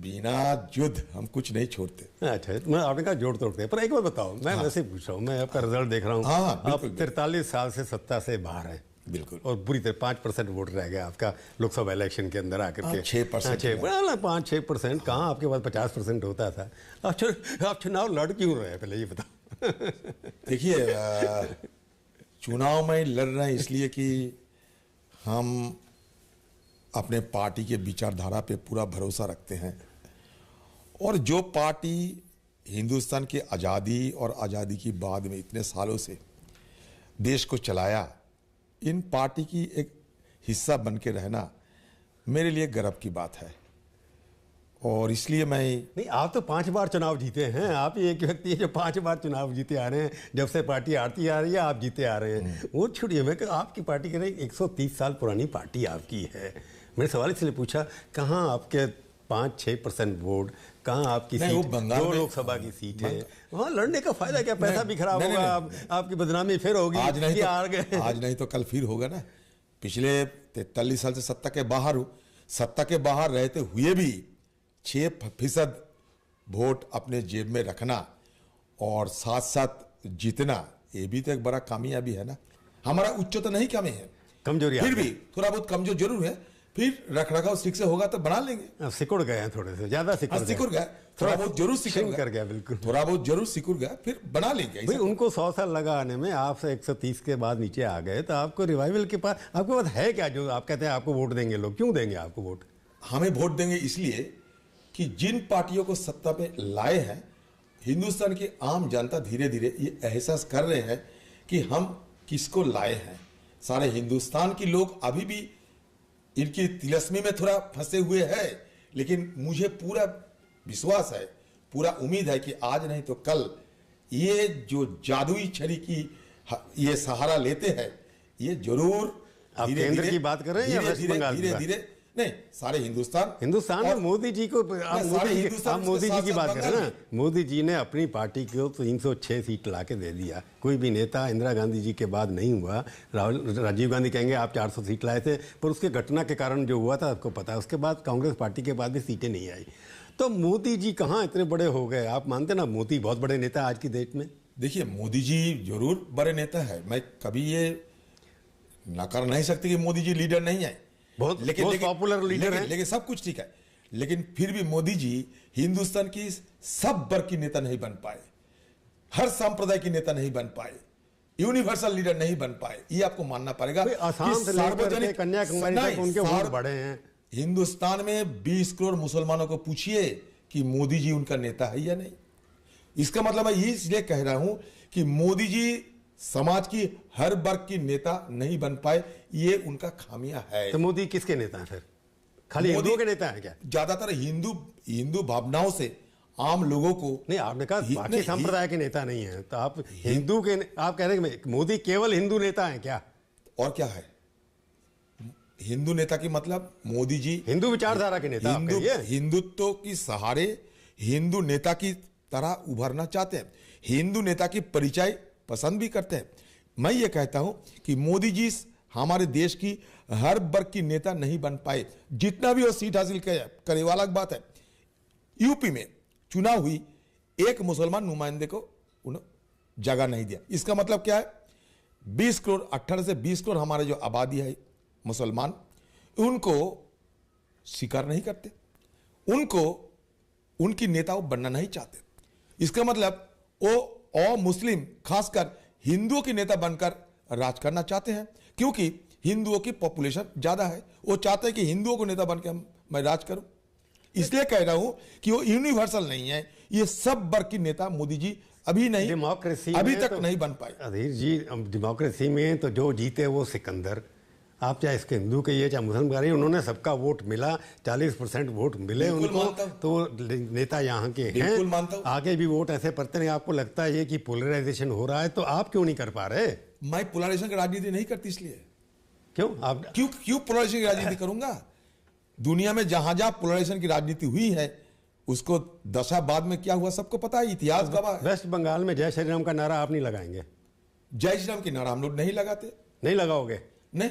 बिना युद्ध हम कुछ नहीं छोड़ते। अच्छा, मैं आपने कहा जोड़ तोड़ते हैं, पर एक बार बताओ, मैं वैसे पूछ रहा हूँ, मैं आपका रिजल्ट देख रहा हूँ। आप 43 साल से सत्ता से बाहर हैं। बिल्कुल। और बुरी तरह 5% वोट रह गया आपका लोकसभा इलेक्शन के अंदर आकर के। 6%। 5-6%। कहाँ आपके पास 50% होता था। आप चुनाव लड़ क्यों रहे हैं, पहले ये बताओ। देखिए, चुनाव में लड़ रहे हैं इसलिए कि हम अपने पार्टी के विचारधारा पे पूरा भरोसा रखते हैं, और जो पार्टी हिंदुस्तान की आज़ादी और आज़ादी की बाद में इतने सालों से देश को चलाया, इन पार्टी की एक हिस्सा बन के रहना मेरे लिए गर्व की बात है। और इसलिए मैं नहीं, आप तो 5 बार चुनाव जीते हैं। आप ही एक व्यक्ति है जो 5 बार चुनाव जीते आ रहे हैं। जब से पार्टी आती आ रही है, आप जीते आ रहे हैं। वो छोड़िए, मैं आपकी पार्टी के 130 साल पुरानी पार्टी आपकी है। मैंने सवाल इसलिए पूछा, कहाँ आपके 5-6% वोट, कहाँ आपकी सीट, 2 लोकसभा की सीट है, वहाँ लड़ने का फायदा क्या? पैसा भी खराब होगा, आपकी बदनामी फिर होगी। आज नहीं तो कल फिर होगा ना। पिछले 43 साल से सत्ता के बाहर हूँ। सत्ता के बाहर रहते हुए भी 6% वोट अपने जेब में रखना और साथ साथ जीतना, ये भी तो एक बड़ा कामयाबी है ना। हमारा उच्च तो नहीं कमी है, कमजोरी फिर भी थोड़ा बहुत कमजोर जरूर है। फिर रख रखाव ठीक से होगा तो बना लेंगे। सिकुड़ गए हैं, थोड़े से ज्यादा सिकुड़ गए, थोड़ा बहुत जरूर सिकुड़ कर गया। बिल्कुल, थोड़ा बहुत जरूर सिकुड़ गया, फिर बना लेंगे। भाई उनको 100 साल लगा आने में, आपसे 130 के बाद नीचे आ गए, तो आपको रिवाइवल के पास आपके पास है क्या जो आप कहते हैं आपको वोट देंगे लोग? क्यों देंगे आपको वोट? हमें वोट देंगे इसलिए कि जिन पार्टियों को सत्ता पे लाए हैं, हिंदुस्तान की आम जनता धीरे धीरे ये एहसास कर रहे हैं कि हम किसको लाए हैं। सारे हिंदुस्तान के लोग अभी भी इनकी तिलस्मी में थोड़ा फंसे हुए हैं, लेकिन मुझे पूरा विश्वास है, पूरा उम्मीद है कि आज नहीं तो कल ये जो जादुई छड़ी की ये सहारा लेते हैं, ये जरूर आप केंद्र की बात कर रहे हैं या वेस्ट बंगाल की? धीरे धीरे नहीं, सारे हिंदुस्तान में मोदी जी को आप मोदी जी की बात कर रहे हैं ना। मोदी जी ने अपनी पार्टी को 306 सीट ला के दे दिया। कोई भी नेता इंदिरा गांधी जी के बाद नहीं हुआ। राजीव गांधी कहेंगे आप 400 सीट लाए थे, पर उसके घटना के कारण जो हुआ था आपको पता है। उसके बाद कांग्रेस पार्टी के बाद भी सीटें नहीं आई। तो मोदी जी कहाँ इतने बड़े हो गए? आप मानते ना मोदी बहुत बड़े नेता आज की डेट में? देखिए, मोदी जी जरूर बड़े नेता है, मैं कभी ये नकार नहीं सकते कि मोदी जी लीडर नहीं है, बहुत पॉपुलर लीडर है। लेकिन सब कुछ ठीक है, लेकिन फिर भी मोदी जी हिंदुस्तान की सब वर्ग की नेता नहीं बन पाए, हर संप्रदाय की नेता नहीं बन पाए, यूनिवर्सल लीडर नहीं बन पाए। ये आपको मानना पड़ेगा। सार्वजनिक कन्याकुमारी तक उनके वोट बढ़े हैं। हिंदुस्तान में 20 करोड़ मुसलमानों को पूछिए कि मोदी जी उनका नेता है या नहीं। इसका मतलब मैं ये इसलिए कह रहा हूं कि मोदी जी समाज की हर वर्ग की नेता नहीं बन पाए, ये उनका खामियां है। तो मोदी किसके नेता हैं फिर? खाली हिंदुओं के नेता हैं क्या? ज्यादातर हिंदू भावनाओं से आम लोगों को। नहीं, आपने कहा बाकी संप्रदाय के नेता नहीं है, तो आप हिंदू के, आप कह रहे हैं मोदी केवल हिंदू नेता हैं क्या? और क्या है हिंदू नेता की मतलब? मोदी जी हिंदू विचारधारा के नेता, हिंदुत्व की सहारे हिंदू नेता की तरह उभरना चाहते हैं, हिंदू नेता की परिचय पसंद भी करते हैं। मैं ये कहता हूं कि मोदी जी हमारे देश की हर वर्ग की नेता नहीं बन पाए, जितना भी वो सीट हासिल करे। वाला बात है, यूपी में चुनाव हुई, एक मुसलमान नुमाइंदे को उन्होंने जगह नहीं दिया। इसका मतलब क्या है? 20 करोड़ 18 से 20 करोड़ हमारे जो आबादी है मुसलमान, उनको स्वीकार नहीं करते, उनको उनकी नेता बनना नहीं चाहते। इसका मतलब वो मुस्लिम खासकर हिंदुओं की नेता बनकर राज करना चाहते हैं, क्योंकि हिंदुओं की पॉपुलेशन ज्यादा है। वो चाहते हैं कि हिंदुओं को नेता बनकर मैं राज करूं। इसलिए कह रहा हूं कि वो यूनिवर्सल नहीं है। ये सब वर्ग की नेता मोदी जी अभी नहीं, डेमोक्रेसी अभी तक नहीं बन पाए। अधीर जी, डेमोक्रेसी में तो जो जीते वो सिकंदर। आप चाहे इसके हिंदू कहिए चाहे मुसलमान कहिए, उन्होंने सबका वोट मिला, 40% वोट मिले उनको, तो नेता यहाँ के हैं। आगे भी वोट ऐसे पड़ते नहीं। आपको लगता है कि पोलराइजेशन हो रहा है, तो आप क्यों नहीं कर पा रहे? मैं पोलराइजेशन की राजनीति नहीं करती, इसलिए। क्यों आप क्यों पोलराइजेशन की राजनीति करूंगा? दुनिया में जहां जहां पोलराइजेशन की राजनीति हुई है, उसको दशा बाद में क्या हुआ सबको पता है, इतिहास गवाह है। वेस्ट बंगाल में जय श्री राम का नारा आप नहीं लगाएंगे? जय श्री राम की नारा हम लोग नहीं लगाते। नहीं लगाओगे? नहीं,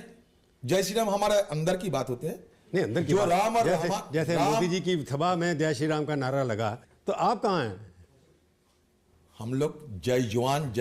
जय श्री राम हमारे अंदर की बात होते हैं, नहीं अंदर की जो बात- राम और जैसे राम- मोदी जी की सभा में जय श्री राम का नारा लगा, तो आप कहाँ हैं? हम लोग जय जवान जय